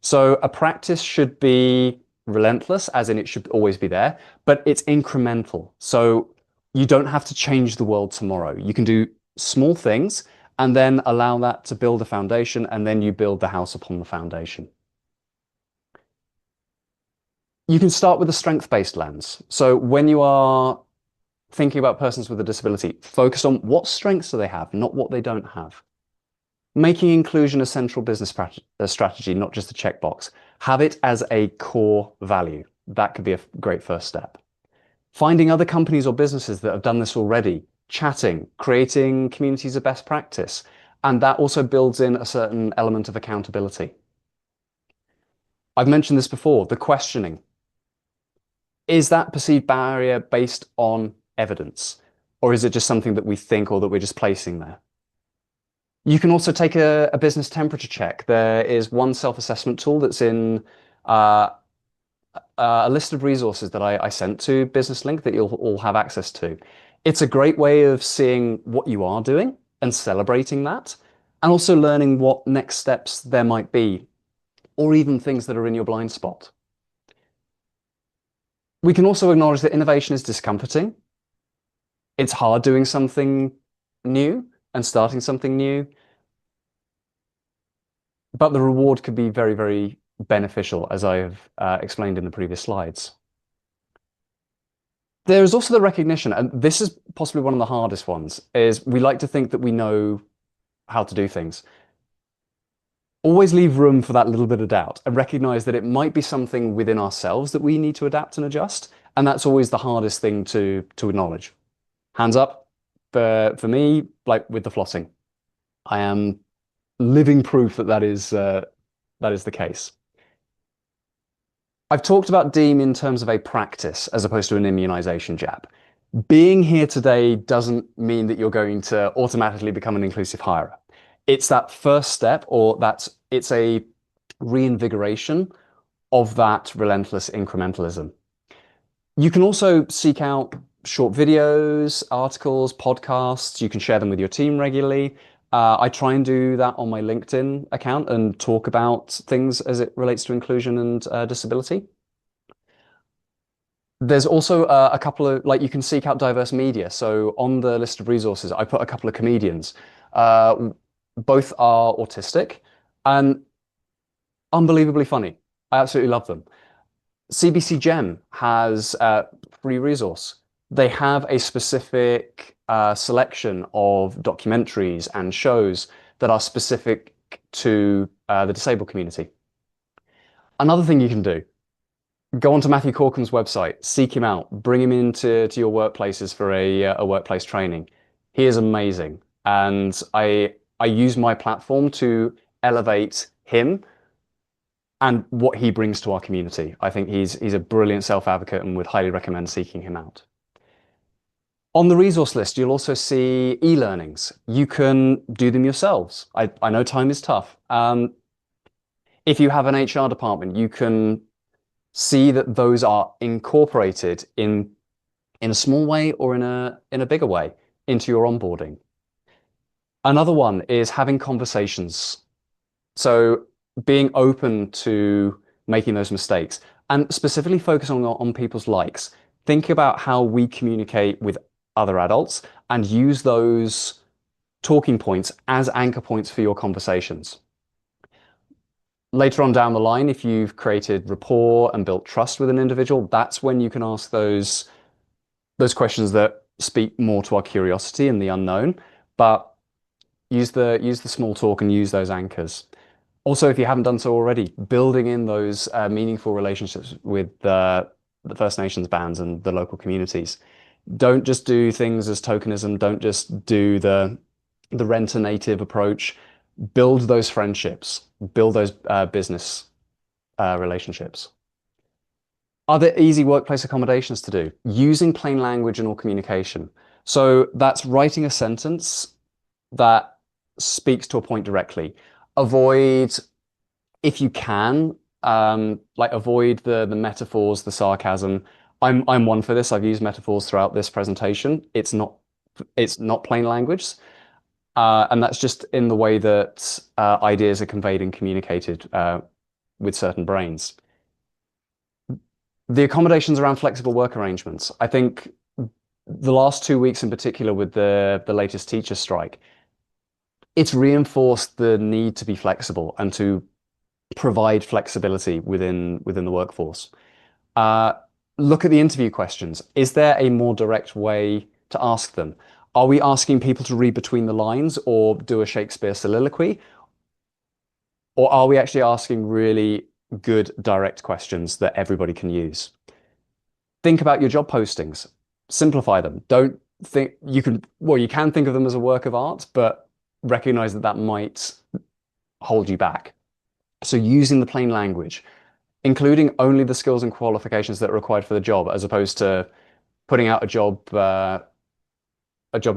So a practice should be relentless, as in it should always be there, but it's incremental. So you don't have to change the world tomorrow. You can do small things and then allow that to build a foundation, and then you build the house upon the foundation. You can start with a strength-based lens. So when you are thinking about persons with a disability, focus on what strengths do they have, not what they don't have. Making inclusion a central business strategy, not just a checkbox. Have it as a core value. That could be a great first step. Finding other companies or businesses that have done this already, chatting, creating communities of best practice. And that also builds in a certain element of accountability. I've mentioned this before, the questioning. Is that perceived barrier based on evidence? Or is it just something that we think or that we're just placing there? You can also take a business temperature check. There is one self-assessment tool that's in uh, a list of resources that I sent to Business Link that you'll all have access to. It's a great way of seeing what you are doing and celebrating that, and also learning what next steps there might be, or even things that are in your blind spot. We can also acknowledge that innovation is discomforting. It's hard doing something new and starting something new, but the reward could be very, very beneficial, as I have explained in the previous slides. There is also the recognition, and this is possibly one of the hardest ones, is we like to think that we know how to do things. Always leave room for that little bit of doubt and recognize that it might be something within ourselves that we need to adapt and adjust. And that's always the hardest thing to acknowledge. Hands up for me, like with the flossing. I am living proof that that is the case. I've talked about DEAM in terms of a practice as opposed to an immunization jab. Being here today doesn't mean that you're going to automatically become an inclusive hirer. It's that first step, or it's a reinvigoration of that relentless incrementalism. You can also seek out short videos, articles, podcasts. You can share them with your team regularly. I try and do that on my LinkedIn account and talk about things as it relates to inclusion and disability. There's also a couple of, like, you can seek out diverse media. So on the list of resources, I put a couple of comedians. Both are autistic and unbelievably funny. I absolutely love them. CBC Gem has a free resource. They have a specific selection of documentaries and shows that are specific to the disabled community. Another thing you can do, go onto Matthew Corcom's website, seek him out, bring him into your workplaces for a workplace training. He is amazing. And I use my platform to elevate him and what he brings to our community. I think he's a brilliant self-advocate and would highly recommend seeking him out. On the resource list, you'll also see e-learnings. You can do them yourselves. I know time is tough. If you have an HR department, you can see that those are incorporated in a small way or in a bigger way into your onboarding. Another one is having conversations. So being open to making those mistakes and specifically focus on people's likes. Think about how we communicate with other adults and use those talking points as anchor points for your conversations. Later on down the line, if you've created rapport and built trust with an individual, that's when you can ask those questions that speak more to our curiosity and the unknown. But use the small talk and use those anchors. Also, if you haven't done so already, building in those meaningful relationships with the First Nations bands and the local communities. Don't just do things as tokenism. Don't just do the renter native approach. Build those friendships. Build those business relationships. Are there easy workplace accommodations to do? Using plain language in all communication. So that's writing a sentence that speaks to a point directly. Avoid, if you can, like avoid the metaphors, the sarcasm. I'm one for this. I've used metaphors throughout this presentation. It's not plain language, and that's just in the way that ideas are conveyed and communicated with certain brains. The accommodations around flexible work arrangements. I think the last 2 weeks in particular with the latest teacher strike, it's reinforced the need to be flexible and to provide flexibility within the workforce. Uh, Look at the interview questions. Is there a more direct way to ask them? Are we asking people to read between the lines or do a Shakespeare soliloquy? Or are we actually asking really good direct questions that everybody can use? Think about your job postings. Simplify them. Don't think you can think of them as a work of art, but recognize that that might hold you back. So using the plain language, including only the skills and qualifications that are required for the job, as opposed to putting out a job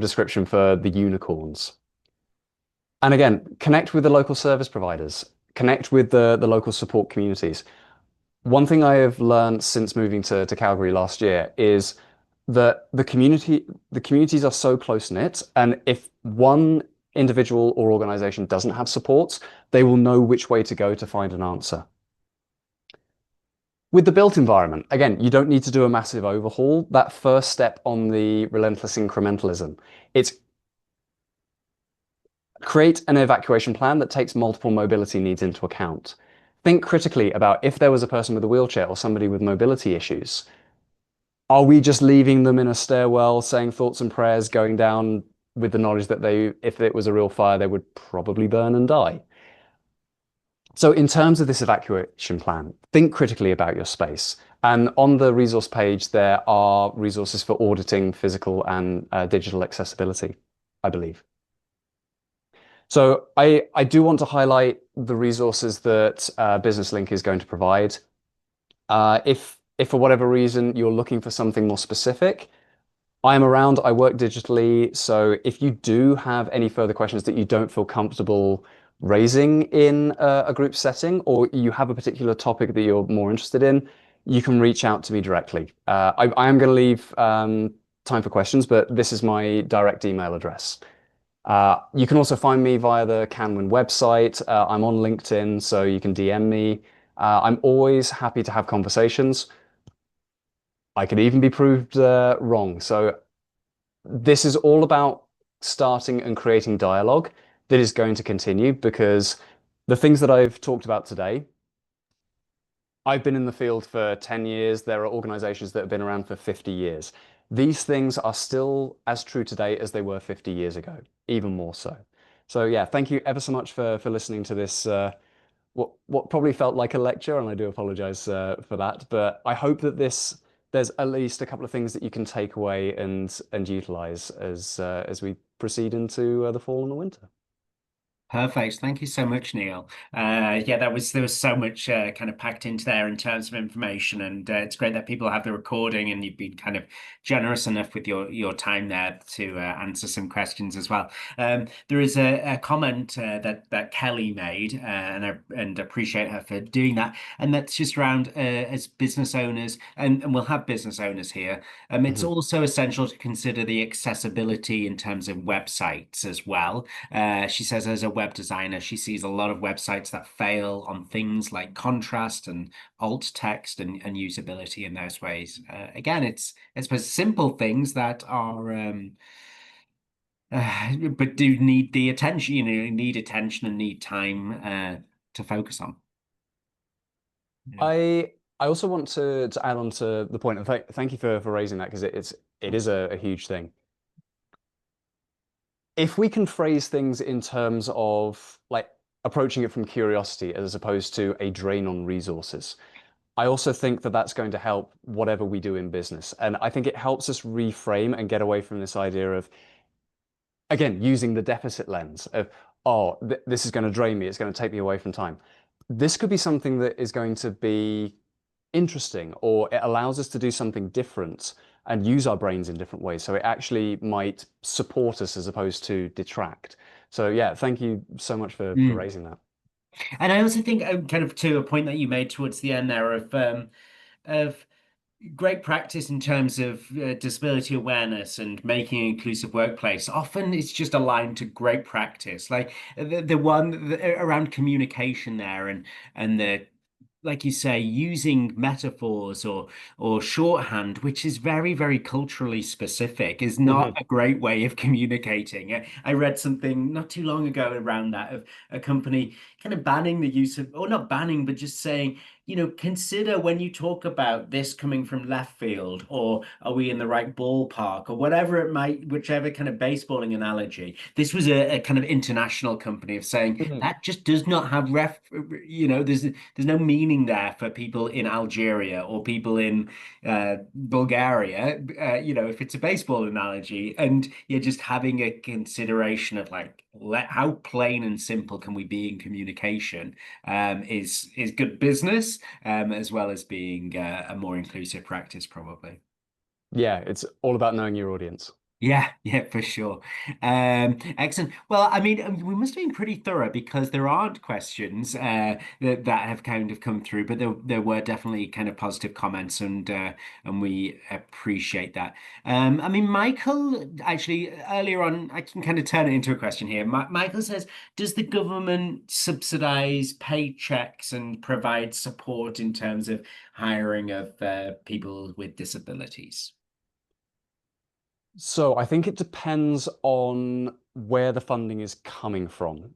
description for the unicorns. And again, connect with the local service providers, connect with the local support communities. One thing I have learned since moving to Calgary last year is that the communities are so close knit, and if one individual or organization doesn't have support, they will know which way to go to find an answer. With the built environment, again, you don't need to do a massive overhaul. That first step on the relentless incrementalism, it's create an evacuation plan that takes multiple mobility needs into account. Think critically about if there was a person with a wheelchair or somebody with mobility issues. Are we just leaving them in a stairwell, saying thoughts and prayers, going down with the knowledge that if it was a real fire, they would probably burn and die? So in terms of this evacuation plan, think critically about your space. And on the resource page, there are resources for auditing physical and digital accessibility, I believe. So I do want to highlight the resources that Business Link is going to provide. If for whatever reason you're looking for something more specific, I'm around, I work digitally. So if you do have any further questions that you don't feel comfortable raising in a group setting, or you have a particular topic that you're more interested in, you can reach out to me directly. I am going to leave time for questions, but this is my direct email address. You can also find me via the Canwin website. I'm on LinkedIn, so you can DM me. I'm always happy to have conversations. I could even be proved wrong. So this is all about starting and creating dialogue that is going to continue because the things that I've talked about today, I've been in the field for 10 years. There are organizations that have been around for 50 years. These things are still as true today as they were 50 years ago, even more so. So yeah, thank you ever so much for listening to this what probably felt like a lecture, and I do apologize for that. But I hope that there's at least a couple of things that you can take away and utilize as we proceed into the fall and the winter. Perfect. Thank you so much, Neil. Yeah, there was so much kind of packed into there in terms of information, and it's great that people have the recording, and you've been kind of generous enough with your time there to answer some questions as well. There is a comment that Kelly made, and appreciate her for doing that, and that's just around as business owners, and we'll have business owners here. It's Mhm. also essential to consider the accessibility in terms of websites as well. She says, as a web designer, she sees a lot of websites that fail on things like contrast and alt text and usability in those ways. Again, it's suppose simple things that are but do need the attention, need attention and need time to focus on. Yeah. I also want to add on to the point, and thank you for raising that because it is a huge thing. If we can phrase things in terms of like approaching it from curiosity as opposed to a drain on resources, I also think that that's going to help whatever we do in business. And I think it helps us reframe and get away from this idea of, again, using the deficit lens of, oh, th this is going to drain me, it's going to take me away from time. This could be something that is going to be interesting, or it allows us to do something different and use our brains in different ways. So it actually might support us as opposed to detract. So yeah, thank you so much for Mm. raising that. And I also think, kind of to a point that you made towards the end there of great practice in terms of disability awareness and making an inclusive workplace. Often it's just aligned to great practice, like the one around communication there and the like you say, using metaphors or shorthand, which is very, very culturally specific, is not Mhm. a great way of communicating. I read something not too long ago around that of a company kind of banning the use of, or not banning, but just saying, consider when you talk about this coming from left field, or are we in the right ballpark, or whatever it might, whichever kind of baseballing analogy. This was a kind of international company of saying Mhm. that just does not have there's no meaning there for people in Algeria or people in Bulgaria, if it's a baseball analogy, and you're just having a consideration of like how plain and simple can we be in communication is good business as well as being a more inclusive practice, probably. Yeah, it's all about knowing your audience. Yeah, yeah, for sure. Excellent. Well, I mean, we must have been pretty thorough because there aren't questions that have kind of come through, but there were definitely kind of positive comments, and we appreciate that. I mean, Michael, actually, earlier on, I can kind of turn it into a question here. Michael says, does the government subsidize paychecks and provide support in terms of hiring of people with disabilities? So I think it depends on where the funding is coming from.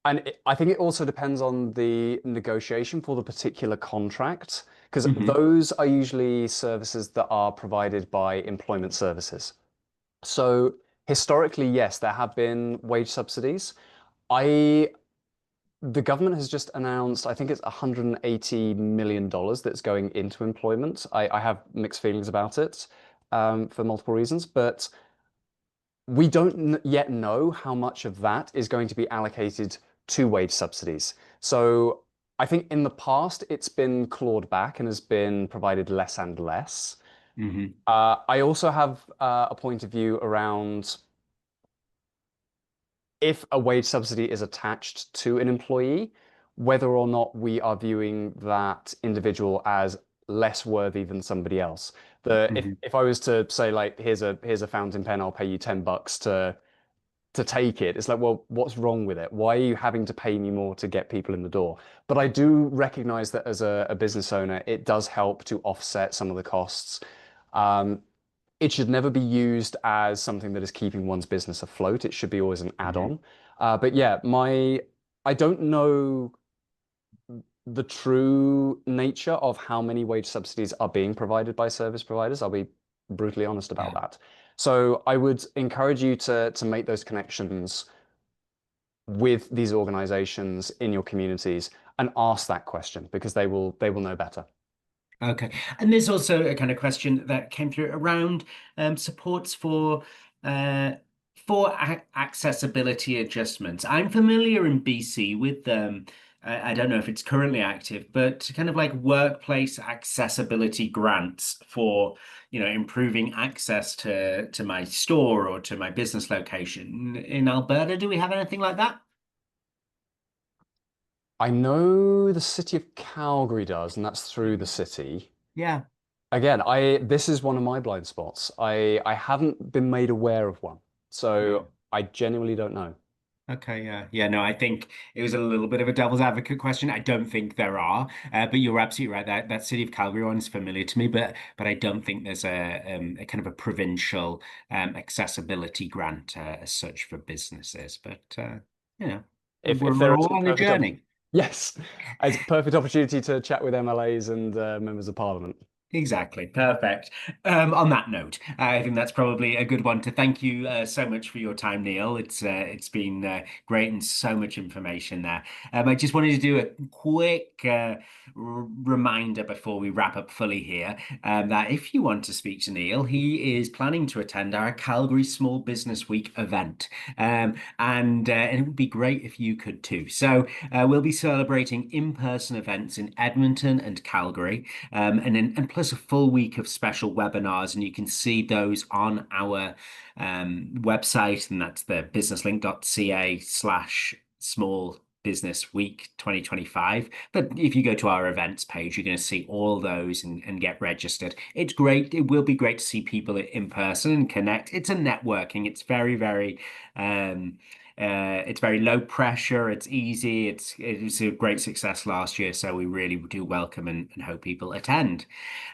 I think it also depends on the negotiation for the particular contract, because Hmm. those are usually services that are provided by employment services. So historically, yes, there have been wage subsidies. I The government has just announced, I think it's $180 million that's going into employment. I have mixed feelings about it for multiple reasons, but we don't yet know how much of that is going to be allocated to wage subsidies. So I think in the past it's been clawed back and has been provided less and less. Hmm. I also have a point of view around if a wage subsidy is attached to an employee, whether or not we are viewing that individual as less worthy than somebody else. Hmm. If I was to say like here's a fountain pen, I'll pay you $10 to take it. It's like, well, what's wrong with it? Why are you having to pay me more to get people in the door? But I do recognize that as a business owner, it does help to offset some of the costs. Um, it should never be used as something that is keeping one's business afloat. It should be always an Hmm. add-on. But yeah, I don't know the true nature of how many wage subsidies are being provided by service providers. I'll be brutally honest about Yeah. that. So I would encourage you to make those connections with these organizations in your communities and ask that question because they will know better. Okay. And there's also a kind of question that came through around supports uh, for accessibility adjustments. I'm familiar in BC with I don't know if it's currently active, but kind of like workplace accessibility grants for, improving access to my store or to my business location. In Alberta, do we have anything like that? I know the city of Calgary does, and that's through the city. Yeah. Again, I this is one of my blind spots. I haven't been made aware of one, Yeah. so I genuinely don't know. Okay, yeah. Yeah, no, I think it was a little bit of a devil's advocate question. I don't think there are, but you're absolutely right. That City of Calgary one is familiar to me, but I don't think there's a kind of a provincial accessibility grant as such for businesses. But you know, If there we're is all a on a perfect op journey. yes, it's a perfect opportunity to chat with MLAs and members of parliament. Exactly. Perfect. On that note, I think that's probably a good one to thank you so much for your time, Neil. It's been great and so much information there. I just wanted to do a quick reminder before we wrap up fully here that if you want to speak to Neil, he is planning to attend our Calgary Small Business Week event, and it would be great if you could too. So we'll be celebrating in-person events in Edmonton and Calgary and plus a full week of special webinars, and you can see those on our website, and that's the businesslink.ca/small business week 2025. But if you go to our events page, you're going to see all those and get registered. It's great. It will be great to see people in person and connect. It's a networking. It's um, it's very low pressure. It's easy. It was a great success last year, so we really do welcome and hope people attend.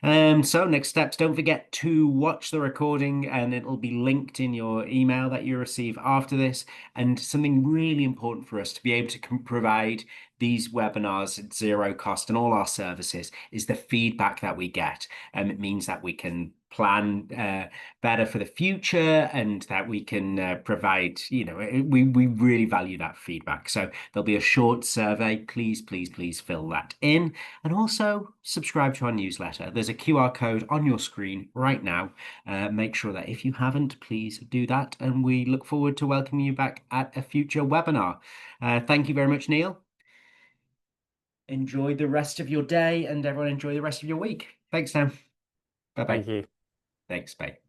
So next steps, don't forget to watch the recording, and it'll be linked in your email that you receive after this. And something really important for us to be able to provide these webinars at zero cost and all our services is the feedback that we get. And it means that we can plan better for the future, and that we can provide, we really value that feedback. So there'll be a short survey. Please, please, please fill that in. And also subscribe to our newsletter. There's a QR code on your screen right now. Make sure that if you haven't, please do that. And we look forward to welcoming you back at a future webinar. Thank you very much, Neil. Enjoy the rest of your day, and everyone enjoy the rest of your week. Thanks, Sam. Bye-bye. Thank you. Thanks. Bye.